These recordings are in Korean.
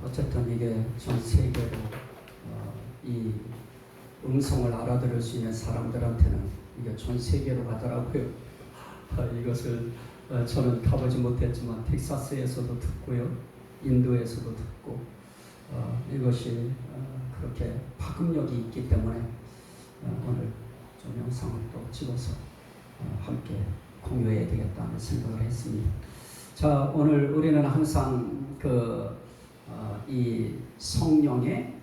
어쨌든 이게 전 세계로 이 음성을 알아들을 수 있는 사람들한테는 이게 전 세계로 가더라고요. 이것을 저는 가보지 못했지만 텍사스에서도 듣고요, 인도에서도 듣고 이것이 그렇게 파급력이 있기 때문에 오늘 좀 영상을 또 찍어서 함께 공유해야 되겠다는 생각을 했습니다. 자, 오늘 우리는 항상 이 성령의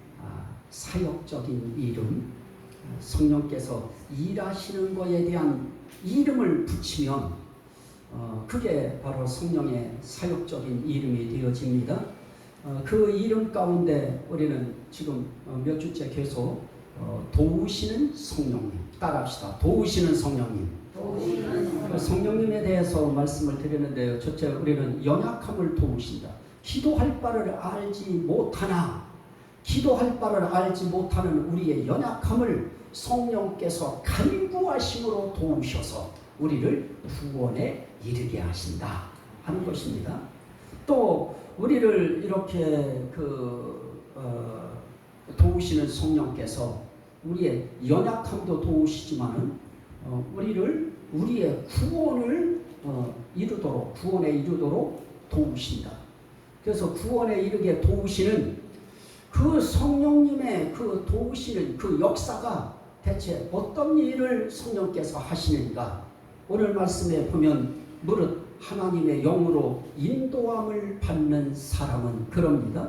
사역적인 이름, 성령께서 일하시는 것에 대한 이름을 붙이면 그게 바로 성령의 사역적인 이름이 되어집니다. 그 이름 가운데 우리는 지금 몇 주째 계속 도우시는 성령님, 따라합시다. 도우시는 성령님. 성령님에 대해서 말씀을 드리는데요. 첫째, 우리는 연약함을 도우신다. 기도할 바를 알지 못하나, 기도할 바를 알지 못하는 우리의 연약함을 성령께서 간구하심으로 도우셔서 우리를 구원에 이르게 하신다 하는 것입니다. 또 우리를 이렇게 도우시는 성령께서 우리의 연약함도 도우시지만은 우리의 구원을 구원에 이르도록 도우신다. 그래서 구원에 이르게 도우시는 그 성령님의 그 도우시는 그 역사가 대체 어떤 일을 성령께서 하시는가? 오늘 말씀에 보면 무릇 하나님의 영으로 인도함을 받는 사람은 그럽니다.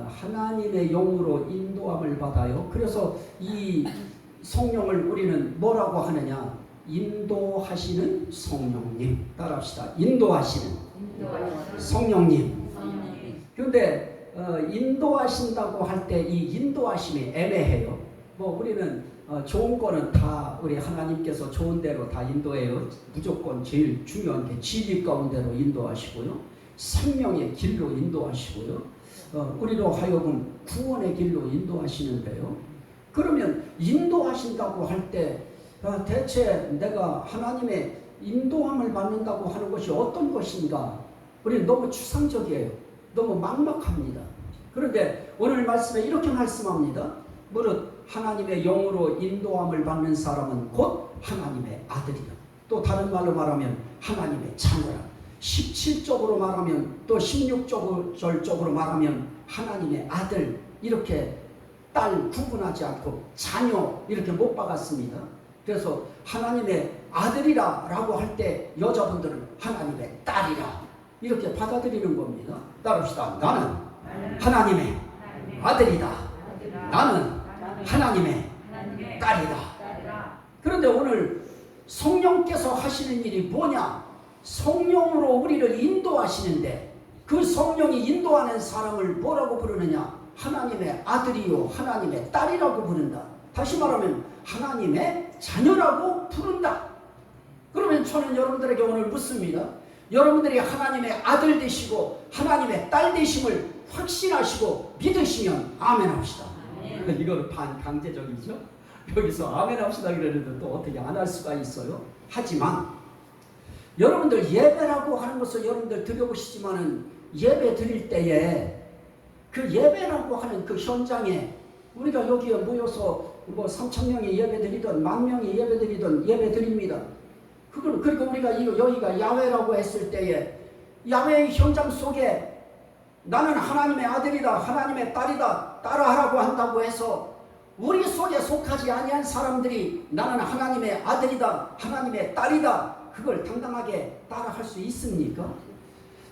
하나님의 영으로 인도함을 받아요. 그래서 이 성령을 우리는 뭐라고 하느냐? 인도하시는 성령님. 따라합시다. 인도하시는 성령님. 그런데 인도하신다고 할 때 이 인도하심이 애매해요. 우리는 좋은 거는 다 우리 하나님께서 좋은 대로 다 인도해요. 무조건 제일 중요한 게 진리 가운데로 인도하시고요, 생명의 길로 인도하시고요, 우리로 하여금 구원의 길로 인도하시는데요. 그러면 인도하신다고 할 때 대체 내가 하나님의 인도함을 받는다고 하는 것이 어떤 것인가? 우리는 너무 추상적이에요. 너무 막막합니다. 그런데 오늘 말씀에 이렇게 말씀합니다. 무릇 하나님의 영으로 인도함을 받는 사람은 곧 하나님의 아들이다. 또 다른 말로 말하면 하나님의 자녀라. 17쪽으로 말하면, 또 16절쪽으로 말하면 하나님의 아들, 이렇게 딸 구분하지 않고 자녀 이렇게 못 박았습니다. 그래서 하나님의 아들이라 라고 할 때 여자분들은 하나님의 딸이라 이렇게 받아들이는 겁니다. 따라합시다. 나는 하나님의 아들이다. 나는 하나님의 딸이다. 그런데 오늘 성령께서 하시는 일이 뭐냐? 성령으로 우리를 인도하시는데 그 성령이 인도하는 사람을 뭐라고 부르느냐? 하나님의 아들이요 하나님의 딸이라고 부른다. 다시 말하면 하나님의 자녀라고 부른다. 그러면 저는 여러분들에게 오늘 묻습니다. 여러분들이 하나님의 아들 되시고 하나님의 딸 되심을 확신하시고 믿으시면 아멘 합시다. 이거는 반강제적이죠. 여기서 아멘 합시다 그러는데 또 어떻게 안 할 수가 있어요? 하지만 여러분들 예배라고 하는 것을 여러분들 드려보시지만은 예배 드릴 때에 그 예배라고 하는 그 현장에 우리가 여기에 모여서 3,000명이 예배 드리든 10,000명이 예배 드리든 예배 드립니다. 그리고 우리가 여기가 야외라고 했을 때에 야외의 현장 속에 나는 하나님의 아들이다, 하나님의 딸이다, 따라하라고 한다고 해서 우리 속에 속하지 아니한 사람들이 나는 하나님의 아들이다, 하나님의 딸이다, 그걸 당당하게 따라할 수 있습니까?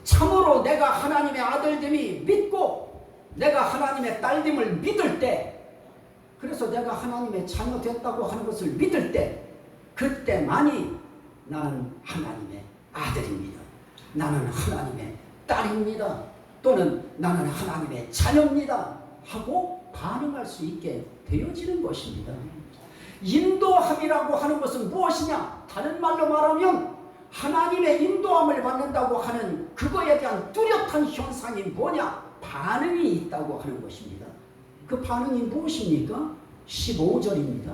참으로 내가 하나님의 아들됨이 믿고 내가 하나님의 딸됨을 믿을 때, 그래서 내가 하나님의 자녀 됐다고 하는 것을 믿을 때, 그때만이 나는 하나님의 아들입니다, 나는 하나님의 딸입니다, 또는 나는 하나님의 자녀입니다 하고 반응할 수 있게 되어지는 것입니다. 인도함이라고 하는 것은 무엇이냐? 다른 말로 말하면 하나님의 인도함을 받는다고 하는 그거에 대한 뚜렷한 현상이 뭐냐? 반응이 있다고 하는 것입니다. 그 반응이 무엇입니까? 15절입니다.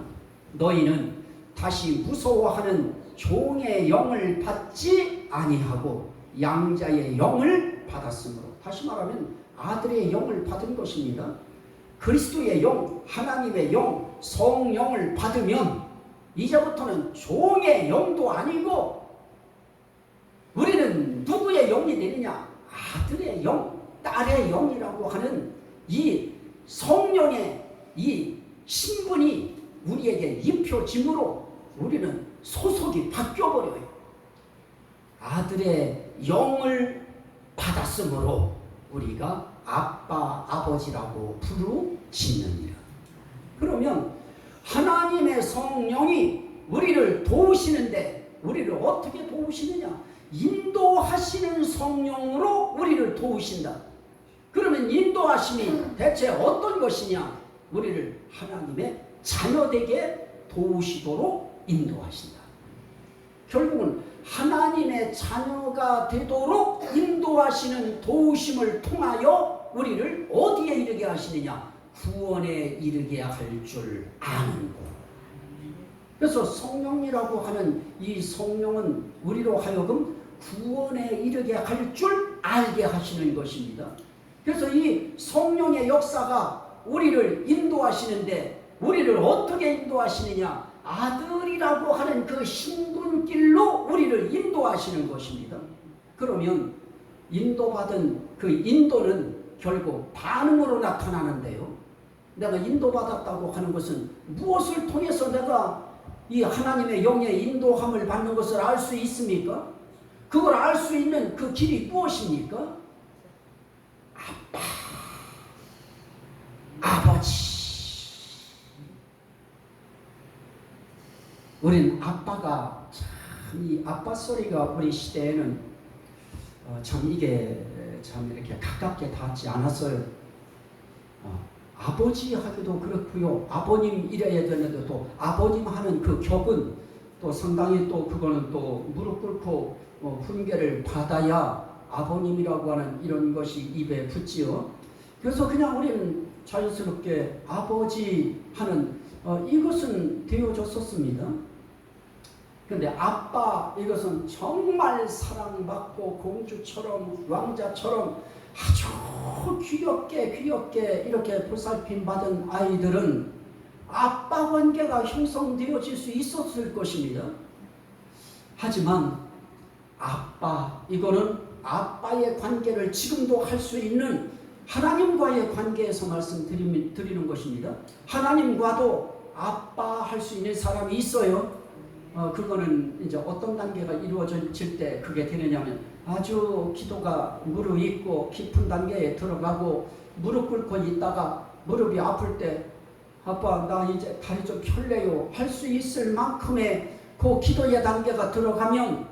너희는 다시 무서워하는 종의 영을 받지 아니하고 양자의 영을 받았으므로 다시 말하면 아들의 영을 받은 것입니다. 그리스도의 영, 하나님의 영, 성령을 받으면 이제부터는 종의 영도 아니고 우리는 누구의 영이 되느냐? 아들의 영, 딸의 영이라고 하는 이 성령의 이 신분이 우리에게 입혀짐으로 우리는 소속이 바뀌어버려요. 아들의 영을 받았으므로 우리가 아빠, 아버지라고 부르짖느니라. 그러면 하나님의 성령이 우리를 도우시는데 우리를 어떻게 도우시느냐? 인도하시는 성령으로 우리를 도우신다. 그러면 인도하심이 대체 어떤 것이냐? 우리를 하나님의 자녀되게 도우시도록 인도하신다. 결국은 하나님의 자녀가 되도록 인도하시는 도우심을 통하여 우리를 어디에 이르게 하시느냐? 구원에 이르게 할 줄 아는 것. 그래서 성령이라고 하는 이 성령은 우리로 하여금 구원에 이르게 할 줄 알게 하시는 것입니다. 그래서 이 성령의 역사가 우리를 인도하시는데 우리를 어떻게 인도하시느냐? 아들이라고 하는 그 신분길로 우리를 인도하시는 것입니다. 그러면 인도받은 그 인도는 결국 반응으로 나타나는데요. 내가 인도받았다고 하는 것은 무엇을 통해서 내가 이 하나님의 영의 인도함을 받는 것을 알 수 있습니까? 그걸 알 수 있는 그 길이 무엇입니까? 아빠, 아버지. 우린 아빠가 참 이 아빠 소리가 우리 시대에는 참 이게 참 이렇게 가깝게 닿지 않았어요. 아버지 하기도 그렇고요. 아버님 이래야 되는데 또 아버님 하는 그 격은 또 상당히 또 그거는 또 무릎 꿇고 훈계를 받아야 아버님이라고 하는 이런 것이 입에 붙지요. 그래서 그냥 우리는 자연스럽게 아버지 하는 이것은 되어졌었습니다. 그런데 아빠 이것은 정말 사랑받고 공주처럼 왕자처럼 아주 귀엽게 이렇게 보살핌 받은 아이들은 아빠 관계가 형성되어질 수 있었을 것입니다. 하지만 아빠 이거는 아빠의 관계를 지금도 할 수 있는 하나님과의 관계에서 말씀드리는 것입니다. 하나님과도 아빠 할 수 있는 사람이 있어요. 그거는 이제 어떤 단계가 이루어질 때 그게 되느냐면 아주 기도가 무르익고 깊은 단계에 들어가고 무릎 꿇고 있다가 무릎이 아플 때 아빠 나 이제 다리 좀 펼래요 할 수 있을 만큼의 그 기도의 단계가 들어가면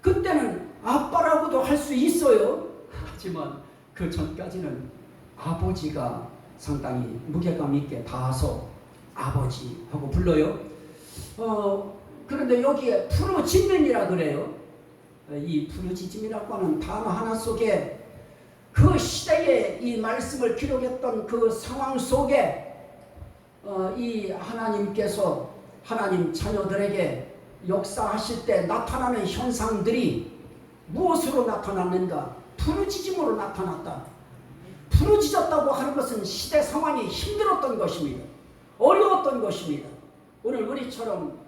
그때는 아빠라고도 할 수 있어요. 하지만 그 전까지는 아버지가 상당히 무게감 있게 닿아서 아버지 하고 불러요. 그런데 여기에 부르짖는이라 그래요. 이 부르짖음이라고 하는 단어 하나 속에 그 시대에 이 말씀을 기록했던 그 상황 속에 이 하나님께서 하나님 자녀들에게 역사하실 때 나타나는 현상들이 무엇으로 나타났는가? 부르짖음으로 나타났다. 부르짖었다고 하는 것은 시대 상황이 힘들었던 것입니다. 어려웠던 것입니다. 오늘 우리처럼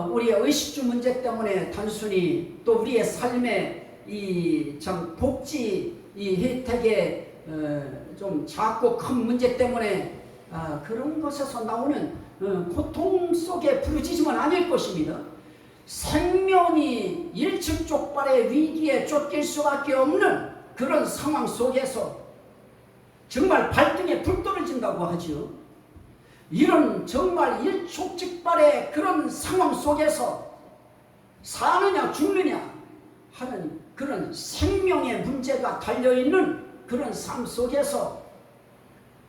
우리의 의식주 문제 때문에 단순히 또 우리의 삶의 이 참 복지 이 혜택의 좀 작고 큰 문제 때문에 그런 것에서 나오는 고통 속에 부르짖음은 아닐 것입니다. 생명이 일측족발의 위기에 쫓길 수밖에 없는 그런 상황 속에서 정말 발등에 불 떨어진다고 하죠. 이런 정말 일촉즉발의 그런 상황 속에서 사느냐 죽느냐 하는 그런 생명의 문제가 달려있는 그런 삶 속에서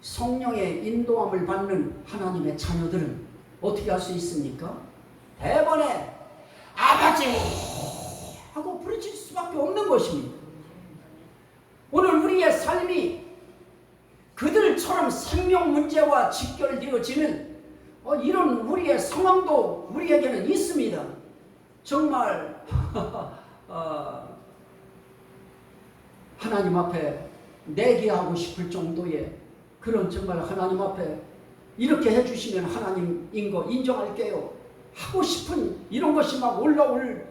성령의 인도함을 받는 하나님의 자녀들은 어떻게 할 수 있습니까? 대번에 아버지 하고 부르칠 수밖에 없는 것입니다. 오늘 우리의 삶이 그들처럼 생명 문제와 직결되어지는 이런 우리의 상황도 우리에게는 있습니다. 정말 하나님 앞에 내기하고 싶을 정도의 그런 정말 하나님 앞에 이렇게 해주시면 하나님인 거 인정할게요 하고 싶은 이런 것이 막 올라올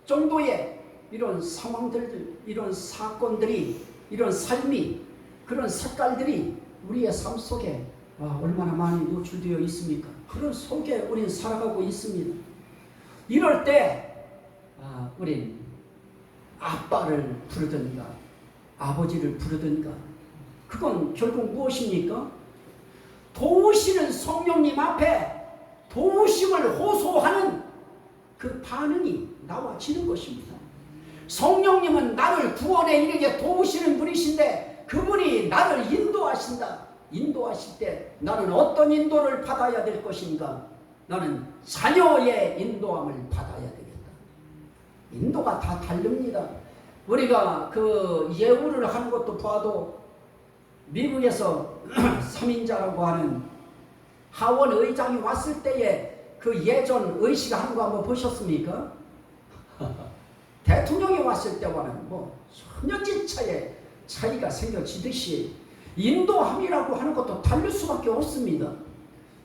정도의 이런 상황들, 이런 사건들이, 이런 삶이, 그런 색깔들이 우리의 삶 속에 얼마나 많이 노출되어 있습니까? 그런 속에 우린 살아가고 있습니다. 이럴 때 우린 아빠를 부르든가 아버지를 부르든가 그건 결국 무엇입니까? 도우시는 성령님 앞에 도우심을 호소하는 그 반응이 나와지는 것입니다. 성령님은 나를 구원에 이르게 도우시는 분이신데 그분이 나를 인도하신다. 인도하실 때 나는 어떤 인도를 받아야 될 것인가? 나는 자녀의 인도함을 받아야 되겠다. 인도가 다 다릅니다. 우리가 그 예우를 하는 것도 봐도 미국에서 3인자라고 하는 하원 의장이 왔을 때에 그 예전 의식 하는 거 한번 보셨습니까? 대통령이 왔을 때와는 뭐 천년지 차이의 차이가 생겨지듯이 인도함이라고 하는 것도 다를 수밖에 없습니다.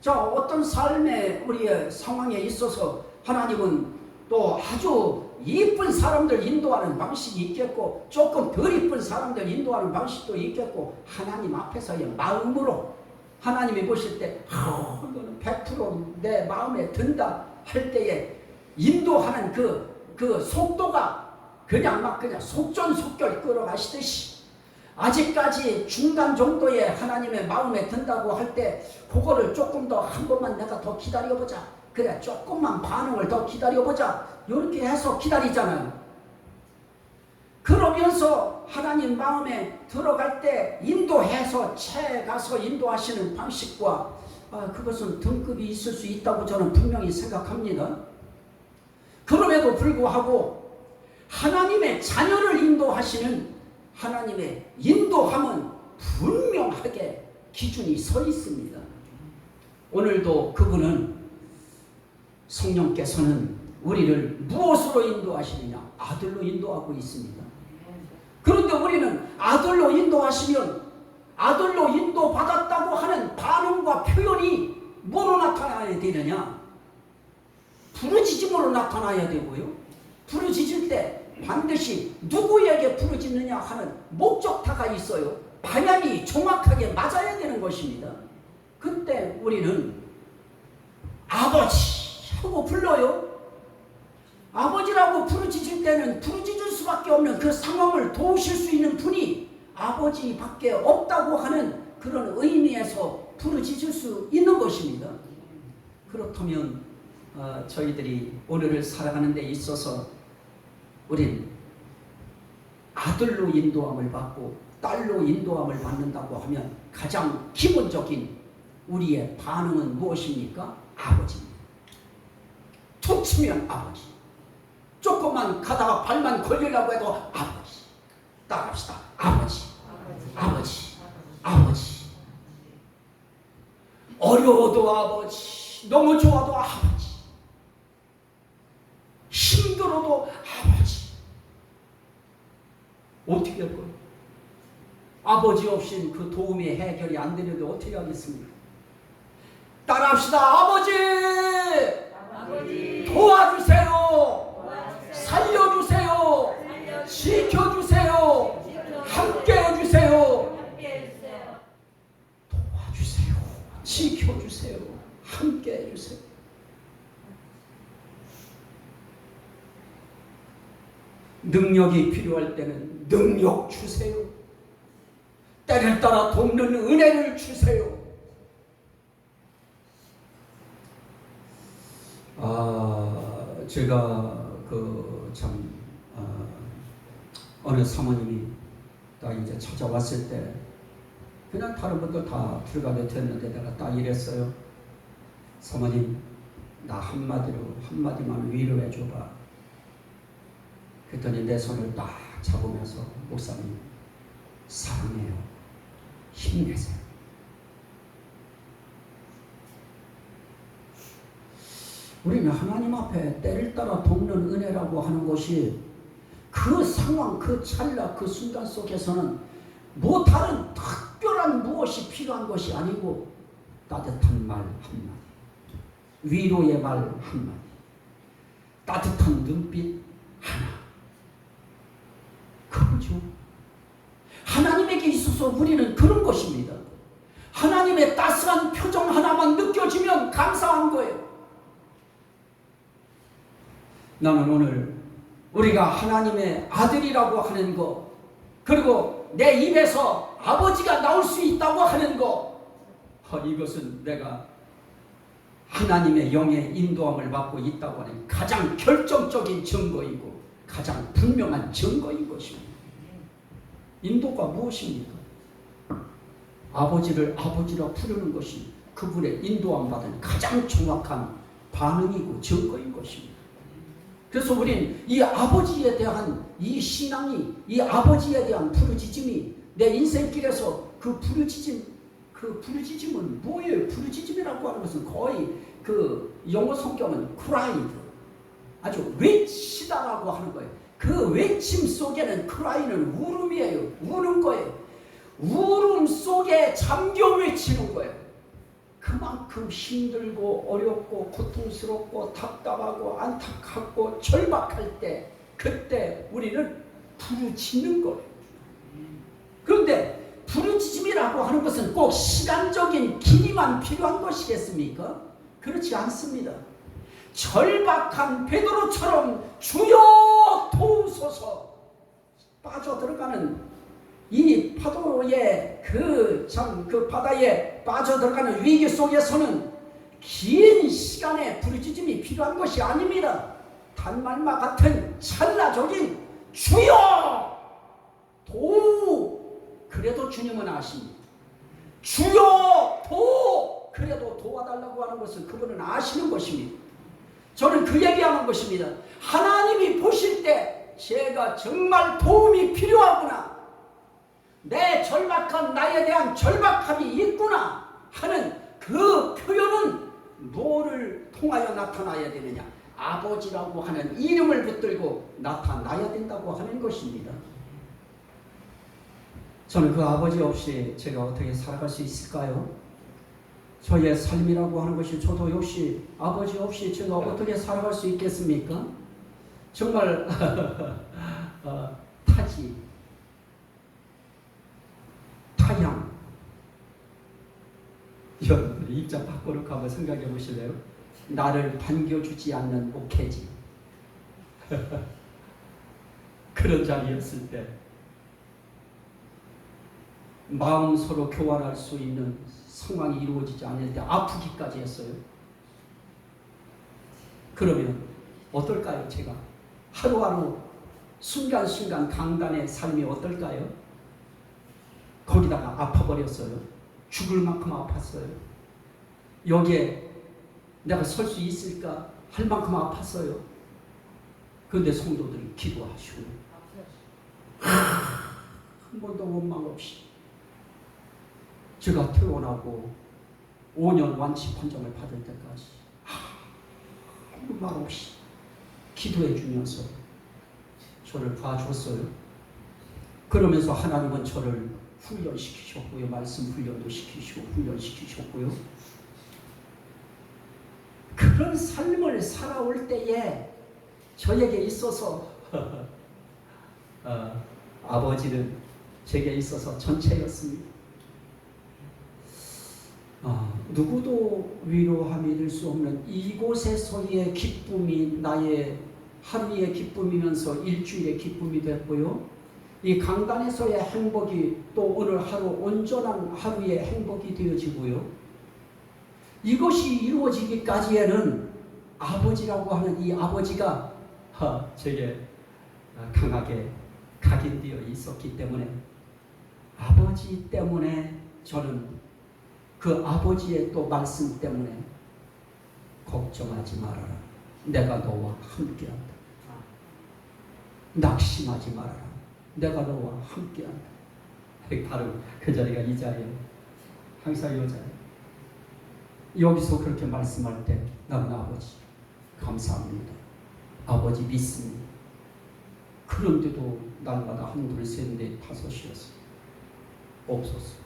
자, 어떤 삶의 우리의 상황에 있어서 하나님은 또 아주 이쁜 사람들 인도하는 방식이 있겠고 조금 덜 이쁜 사람들 인도하는 방식도 있겠고 하나님 앞에서의 마음으로 하나님이 보실 때 너는 100% 내 마음에 든다 할 때에 인도하는 그 속도가 그냥 속전속결 끌어가시듯이 아직까지 중간 정도의 하나님의 마음에 든다고 할 때 그거를 조금 더 한 번만 내가 더 기다려보자. 그래 조금만 반응을 더 기다려보자. 이렇게 해서 기다리잖아요. 그러면서 하나님 마음에 들어갈 때 인도해서 채 가서 인도하시는 방식과 그것은 등급이 있을 수 있다고 저는 분명히 생각합니다. 그럼에도 불구하고 하나님의 자녀를 인도하시는 하나님의 인도함은 분명하게 기준이 서 있습니다. 오늘도 그분은 성령께서는 우리를 무엇으로 인도하시느냐? 아들로 인도하고 있습니다. 그런데 우리는 아들로 인도하시면 아들로 인도받았다고 하는 반응과 표현이 뭐로 나타나야 되느냐? 부르짖음으로 나타나야 되고요. 부르짖을 때 반드시 누구에게 부르짖느냐 하는 목적타가 있어요. 방향이 정확하게 맞아야 되는 것입니다. 그때 우리는 아버지 하고 불러요. 아버지라고 부르짖을 때는 부르짖을 수밖에 없는 그 상황을 도우실 수 있는 분이 아버지밖에 없다고 하는 그런 의미에서 부르짖을 수 있는 것입니다. 그렇다면 저희들이 오늘을 살아가는 데 있어서 우린 아들로 인도함을 받고 딸로 인도함을 받는다고 하면 가장 기본적인 우리의 반응은 무엇입니까? 아버지입니다. 툭 치면 아버지. 조금만 가다가 발만 걸리려고 해도 아버지. 따라합시다. 아버지. 아버지. 아버지. 어려워도 아버지. 너무 좋아도 아버지. 힘들어도 아버지. 어떻게 할 거예요? 아버지 없인 그 도움이 해결이 안 되는데 어떻게 하겠습니까? 따라합시다. 아버지! 아버지. 도와주세요. 살려주세요. 지켜주세요. 함께 해주세요. 도와주세요. 지켜주세요. 함께 해주세요. 능력이 필요할 때는 능력 주세요. 때를 따라 돕는 은혜를 주세요. 제가 어느 사모님이 딱 이제 찾아왔을 때 그냥 다른 분들 다 들어가게 됐는데 내가 딱 이랬어요. 사모님, 나 한마디만 위로해 줘봐. 그랬더니 내 손을 딱 잡으면서 목사님, 사랑해요. 힘내세요. 우리는 하나님 앞에 때를 따라 돕는 은혜라고 하는 것이 그 상황, 그 찰나, 그 순간 속에서는 뭐 다른 특별한 무엇이 필요한 것이 아니고 따뜻한 말 한마디, 위로의 말 한마디, 따뜻한 눈빛 하나. 그거죠. 하나님에게 있어서 우리는 그런 것입니다. 하나님의 따스한 표정 하나만 느껴지면 감사한 거예요. 나는 오늘 우리가 하나님의 아들이라고 하는 것, 그리고 내 입에서 아버지가 나올 수 있다고 하는 것, 이것은 내가 하나님의 영의 인도함을 받고 있다고 하는 가장 결정적인 증거이고 가장 분명한 증거인 것입니다. 인도가 무엇입니까? 아버지를 아버지라 부르는 것이 그분의 인도함 받은 가장 정확한 반응이고 증거인 것입니다. 그래서 우리는 이 아버지에 대한 이 신앙이, 이 아버지에 대한 부르짖음이 내 인생길에서 그 부르짖음은 뭐예요? 부르짖음이라고 하는 것은 거의 그 영어 성경은 cried, 아주 외치다라고 하는 거예요. 그 외침 속에는 cry는 울음이에요. 우는 거예요. 울음 속에 잠겨 외치는 거예요. 그만큼 힘들고 어렵고 고통스럽고 답답하고 안타깝고 절박할 때, 그때 우리는 부르짖는 거예요. 그런데 부르짖음이라고 하는 것은 꼭 시간적인 길이만 필요한 것이겠습니까? 그렇지 않습니다. 절박한 베드로처럼 주여 도우소서 빠져들어가는 이 파도의 그 바다에 빠져들어가는 위기 속에서는 긴 시간의 부르짖음이 필요한 것이 아닙니다. 단말과 같은 찰나적인 주여 도우. 그래도 주님은 아십니다. 주여 도우. 그래도 도와달라고 하는 것을 그분은 아시는 것입니다. 저는 그 얘기하는 것입니다. 하나님이 보실 때 제가 정말 도움이 필요하구나, 내 절박한 나에 대한 절박함이 있구나 하는 그 표현은 뭐를 통하여 나타나야 되느냐? 아버지라고 하는 이름을 붙들고 나타나야 된다고 하는 것입니다. 저는 그 아버지 없이 제가 어떻게 살아갈 수 있을까요? 저의 삶이라고 하는 것이 저도 역시 아버지 없이 제가 어떻게 살아갈 수 있겠습니까? 정말 타지, 타향. 여러분 입장 밖으로 한번 생각해 보실래요? 나를 반겨주지 않는 오케지. 그런 자리였을 때 마음 서로 교환할 수 있는 상황이 이루어지지 않을 때 아프기까지 했어요. 그러면 어떨까요? 제가 하루하루 순간순간 강단의 삶이 어떨까요? 거기다가 아파버렸어요. 죽을 만큼 아팠어요. 여기에 내가 설 수 있을까 할 만큼 아팠어요. 그런데 성도들이 기도하시고 한 번도 원망 없이 제가 퇴원하고 5년 완치 판정을 받을 때까지 아무 말 없이 기도해 주면서 저를 봐줬어요. 그러면서 하나님은 저를 훈련시키셨고요. 말씀 훈련도 시키시고 훈련시키셨고요. 그런 삶을 살아올 때에 저에게 있어서 아버지는 제게 있어서 전체였습니다. 누구도 위로함이 될 수 없는 이곳에서의 기쁨이 나의 하루의 기쁨이면서 일주일의 기쁨이 됐고요. 이 강단에서의 행복이 또 오늘 하루 온전한 하루의 행복이 되어지고요. 이것이 이루어지기까지에는 아버지라고 하는 이 아버지가 제게 강하게 각인되어 있었기 때문에 아버지 때문에 저는 그 아버지의 또 말씀 때문에 걱정하지 말아라. 내가 너와 함께한다. 낙심하지 말아라. 내가 너와 함께한다. 바로 그 자리가 이 자리예요. 항상 이 자리예요. 여기서 그렇게 말씀할 때 나는 아버지 감사합니다. 아버지 믿습니다. 그런데도 날마다 한, 둘, 셋, 넷, 다섯이었어요. 없었어.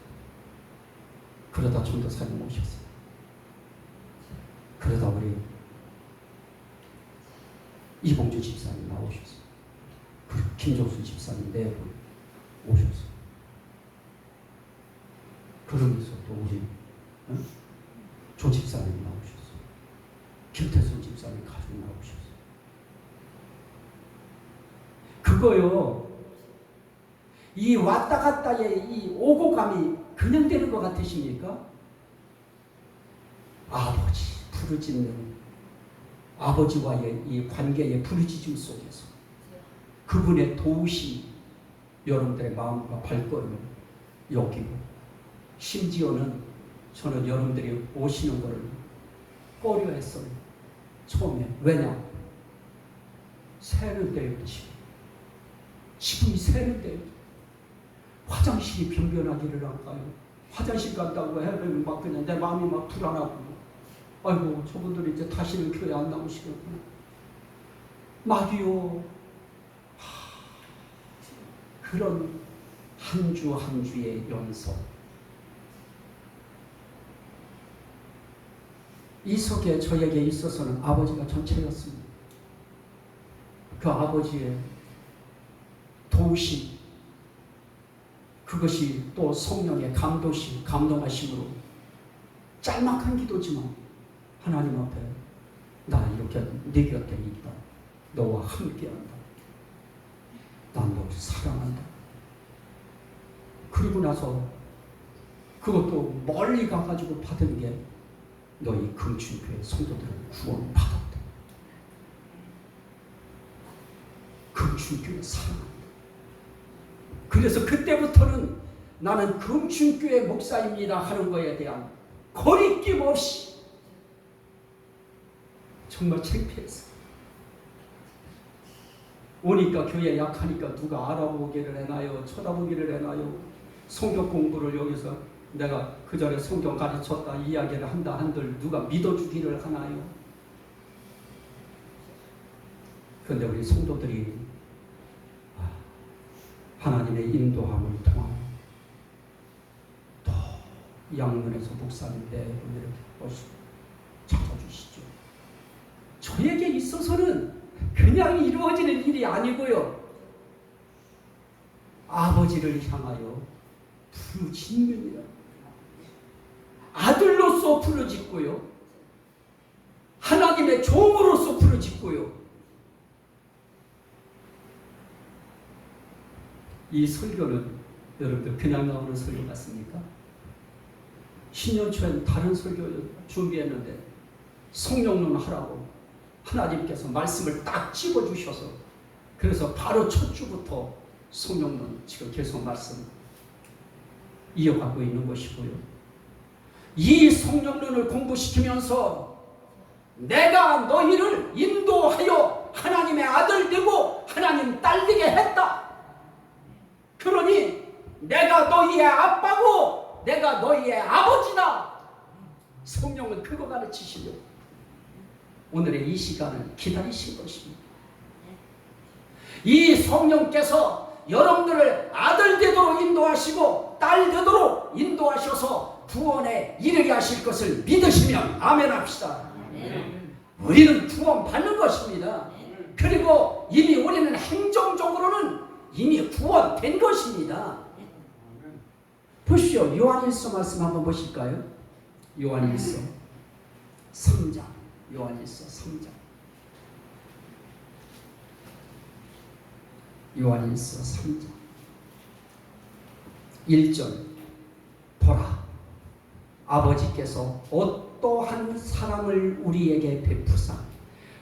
그러다 전도사님 오셨어요. 그러다 우리 이봉주 집사님 나오셨어요. 김종수 집사님 네 분 오셨어요. 그러면서 또 우리 조 집사님 나오셨어요. 김태순 집사님 가족 나오셨어요. 그거요, 이 왔다 갔다의 이 오고 감이 그냥 되는 것 같으십니까? 아버지 부르짖는 아버지와의 이 관계의 부르짖음 속에서 그분의 도우심, 여러분들의 마음과 발걸음을 여기고, 심지어는 저는 여러분들이 오시는 것을 꺼려했어요. 처음에. 왜냐? 새는 때였지. 지금이 새는 때였지. 화장실이 변변하기를 할까요? 화장실 갔다고 해보면 막 그냥 내 마음이 막 불안하고, 아이고 저분들이 이제 다시는 교회 안 나오시겠구나. 막이요. 그런 한 주 한 주의 연속. 이 속에 저에게 있어서는 아버지가 전체였습니다. 그 아버지의 도우심, 그것이 또 성령의 감동하심으로 짤막한 기도지만 하나님 앞에 나 이렇게 네 곁에 있다. 너와 함께한다. 난 너를 사랑한다. 그리고 나서 그것도 멀리 가가지고 받은 게 너희 금춘교회 성도들은 구원받았다. 금춘교회 사랑한다. 그래서 그때부터는 나는 금춘교회 목사입니다 하는 거에 대한 거리낌 없이 정말 창피했어. 오니까 교회 약하니까 누가 알아보기를 해나요? 쳐다보기를 해나요? 성경 공부를 여기서 내가 그 전에 성경 가르쳤다 이야기를 한다 한들 누가 믿어주기를 하나요? 그런데 우리 성도들이 하나님의 인도함을 통하여 또 양문에서 목사님들 이렇게 찾아주시죠. 저에게 있어서는 그냥 이루어지는 일이 아니고요, 아버지를 향하여 부르짖느니라. 아들로서 부르짖고요, 하나님의 종으로서 부르짖고요. 이 설교는 여러분들 그냥 나오는 설교 같습니까? 신년 초엔 다른 설교 준비했는데 성령론 하라고 하나님께서 말씀을 딱 집어주셔서, 그래서 바로 첫 주부터 성령론 지금 계속 말씀 이어가고 있는 것이고요. 이 성령론을 공부시키면서 내가 너희를 인도하여 하나님의 아들 되고 하나님 딸 되게 했다. 그러니 내가 너희의 아빠고 내가 너희의 아버지다. 성령은 그거 가르치시려 오늘의 이 시간을 기다리신 것입니다. 이 성령께서 여러분들을 아들 되도록 인도하시고 딸 되도록 인도하셔서 구원에 이르게 하실 것을 믿으시면 아멘 합시다. 우리는 구원 받는 것입니다. 그리고 이미 우리는 행정적으로는 이미 구원된 것입니다. 보십시오. 요한일서 말씀 한번 보실까요? 요한일서 3장. 요한일서 3장. 요한일서 3장 1절. 보라, 아버지께서 어떠한 사랑을 우리에게 베푸사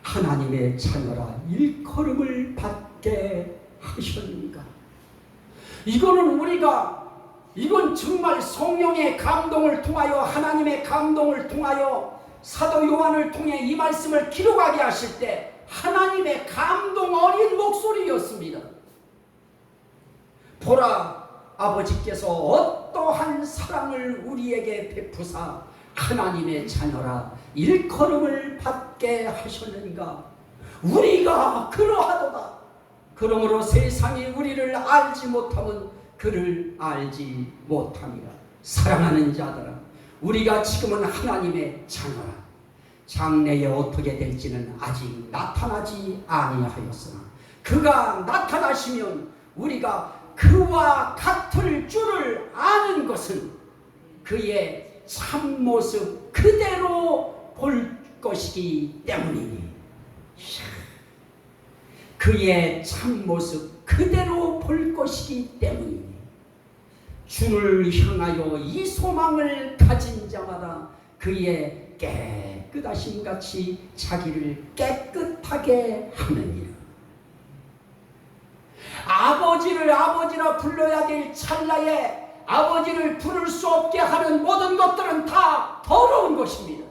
하나님의 자녀라 일컬음을 받게 하셨는가. 이건 정말 성령의 감동을 통하여, 하나님의 감동을 통하여 사도 요한을 통해 이 말씀을 기록하게 하실 때 하나님의 감동 어린 목소리였습니다. 보라, 아버지께서 어떠한 사랑을 우리에게 베푸사 하나님의 자녀라 일컬음을 받게 하셨는가. 우리가 그러하도다. 그러므로 세상이 우리를 알지 못하면 그를 알지 못함이라. 사랑하는 자들아, 우리가 지금은 하나님의 자녀라. 장래에 어떻게 될지는 아직 나타나지 아니하였으나 그가 나타나시면 우리가 그와 같을 줄을 아는 것은 그의 참모습 그대로 볼 것이기 때문이니, 그의 참모습 그대로 볼 것이기 때문이니, 주를 향하여 이 소망을 가진 자마다 그의 깨끗하심 같이 자기를 깨끗하게 하느니라. 아버지를 아버지라 불러야 될 찰나에 아버지를 부를 수 없게 하는 모든 것들은 다 더러운 것입니다.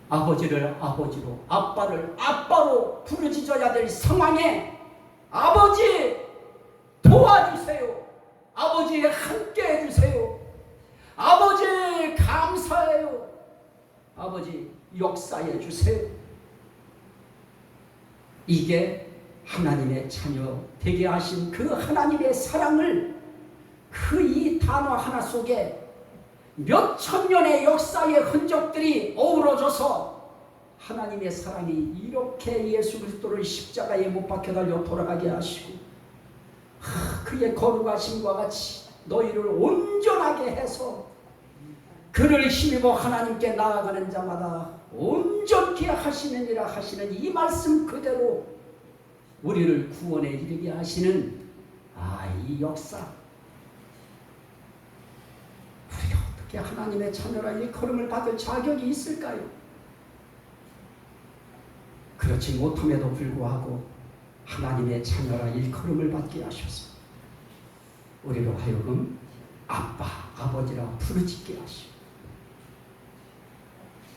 아버지를 아버지로, 아빠를 아빠로 부르짖어야 될 상황에 아버지 도와주세요, 아버지 함께 해주세요, 아버지 감사해요, 아버지 역사해 주세요. 이게 하나님의 자녀 되게 하신 그 하나님의 사랑을 그 이 단어 하나 속에 몇천 년의 역사의 흔적들이 어우러져서 하나님의 사랑이 이렇게 예수 그리스도를 십자가에 못 박혀 달려 돌아가게 하시고 그의 거룩하심과 같이 너희를 온전하게 해서 그를 힘입어 하나님께 나아가는 자마다 온전케 하시느니라 하시는 이 말씀 그대로 우리를 구원에 이르게 하시는 이 역사, 우리가 어떻게 하나님의 자녀라 일컬음을 받을 자격이 있을까요? 그렇지 못함에도 불구하고 하나님의 자녀라 일컬음을 받게 하셔서 우리로 하여금 아빠, 아버지라 부르짖게 하시고,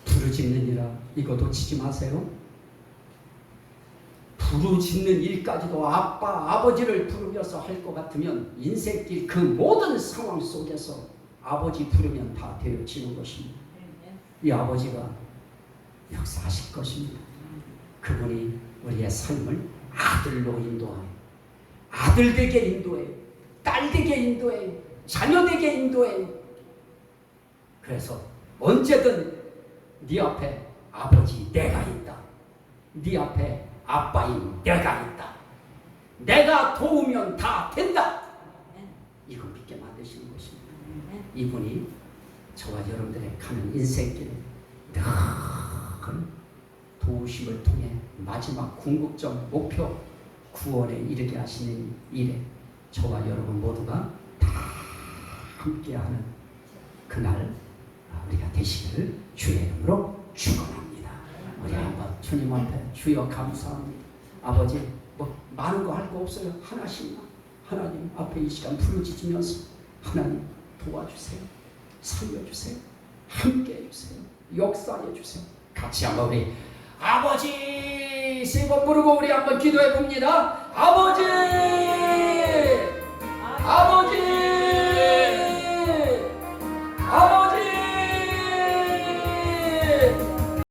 부르짖느니라 이거 놓치지 마세요. 부르짖는 일까지도 아빠, 아버지를 부르면서 할 것 같으면 인생길 그 모든 상황 속에서 아버지 부르면 다 되어지는 것입니다. 이 아버지가 역사하실 것입니다. 그분이 우리의 삶을 아들로 인도하여, 아들 되게 인도해요, 딸 되게 인도해요, 자녀 되게 인도해요. 그래서 언제든 네 앞에 아버지 내가 있다, 네 앞에 아빠인 내가 있다, 내가 도우면 다 된다, 이거 믿게 만드시는 것입니다. 이분이 저와 여러분들의 가는 인생길에 늘 도우심을 통해 마지막 궁극적 목표 구원에 이르게 하시는 일에 저와 여러분 모두가 다 함께하는 그날 우리가 되시기를 주의 이름으로 축원합니다. 우리 한번 주님 앞에 주여 감사합니다. 아버지 많은 거 할 거 없어요. 하나씩만 하나님 앞에 이 시간 부르짖으면서 하나님 도와주세요, 살려주세요, 함께 해주세요, 역사해 주세요. 같이 한번 우리 아버지 세 번 부르고 우리 한번 기도해 봅니다. 아버지